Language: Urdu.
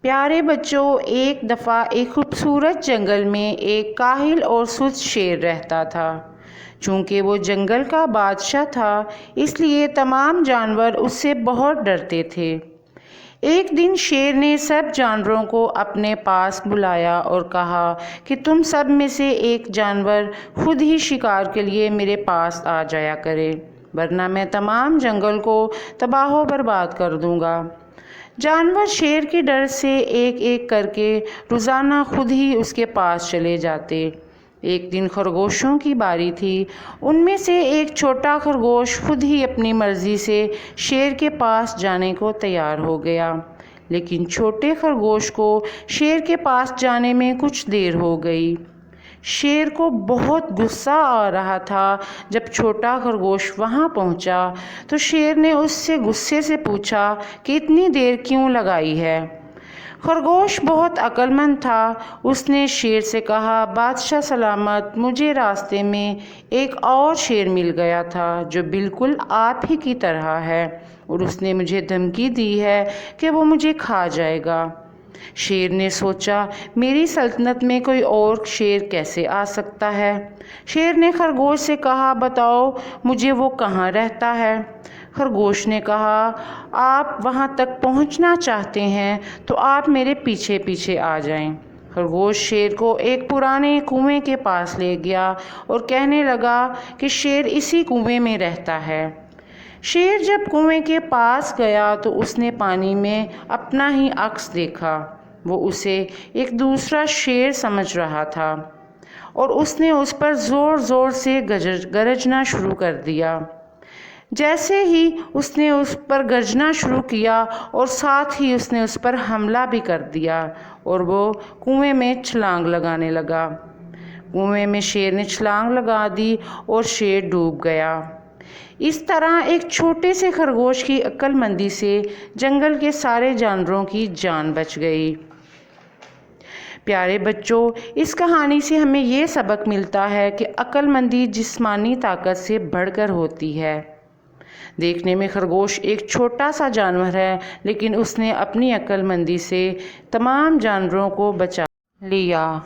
پیارے بچوں، ایک دفعہ ایک خوبصورت جنگل میں ایک کاہل اور سست شیر رہتا تھا۔ چونکہ وہ جنگل کا بادشاہ تھا، اس لیے تمام جانور اس سے بہت ڈرتے تھے۔ ایک دن شیر نے سب جانوروں کو اپنے پاس بلایا اور کہا کہ تم سب میں سے ایک جانور خود ہی شکار کے لیے میرے پاس آ جایا کرے، ورنہ میں تمام جنگل کو تباہ و برباد کر دوں گا۔ جانور شیر کے ڈر سے ایک ایک کر کے روزانہ خود ہی اس کے پاس چلے جاتے۔ ایک دن خرگوشوں کی باری تھی۔ ان میں سے ایک چھوٹا خرگوش خود ہی اپنی مرضی سے شیر کے پاس جانے کو تیار ہو گیا، لیکن چھوٹے خرگوش کو شیر کے پاس جانے میں کچھ دیر ہو گئی۔ شیر کو بہت غصہ آ رہا تھا۔ جب چھوٹا خرگوش وہاں پہنچا تو شیر نے اس سے غصے سے پوچھا کہ اتنی دیر کیوں لگائی ہے؟ خرگوش بہت عقل مند تھا۔ اس نے شیر سے کہا، بادشاہ سلامت، مجھے راستے میں ایک اور شیر مل گیا تھا جو بالکل آپ ہی کی طرح ہے، اور اس نے مجھے دھمکی دی ہے کہ وہ مجھے کھا جائے گا۔ شیر نے سوچا، میری سلطنت میں کوئی اور شیر کیسے آ سکتا ہے؟ شیر نے خرگوش سے کہا، بتاؤ مجھے وہ کہاں رہتا ہے؟ خرگوش نے کہا، آپ وہاں تک پہنچنا چاہتے ہیں تو آپ میرے پیچھے پیچھے آ جائیں۔ خرگوش شیر کو ایک پرانے کنویں کے پاس لے گیا اور کہنے لگا کہ شیر اسی کنویں میں رہتا ہے۔ شیر جب کنویں کے پاس گیا تو اس نے پانی میں اپنا ہی عکس دیکھا۔ وہ اسے ایک دوسرا شیر سمجھ رہا تھا اور اس نے اس پر زور زور سے گرجنا شروع کر دیا۔ جیسے ہی اس نے اس پر گرجنا شروع کیا اور ساتھ ہی اس نے اس پر حملہ بھی کر دیا اور وہ کنویں میں چھلانگ لگانے لگا۔ کنویں میں شیر نے چھلانگ لگا دی اور شیر ڈوب گیا۔ اس طرح ایک چھوٹے سے خرگوش کی عقل مندی سے جنگل کے سارے جانوروں کی جان بچ گئی۔ پیارے بچوں، اس کہانی سے ہمیں یہ سبق ملتا ہے کہ عقل مندی جسمانی طاقت سے بڑھ کر ہوتی ہے۔ دیکھنے میں خرگوش ایک چھوٹا سا جانور ہے، لیکن اس نے اپنی عقل مندی سے تمام جانوروں کو بچا لیا۔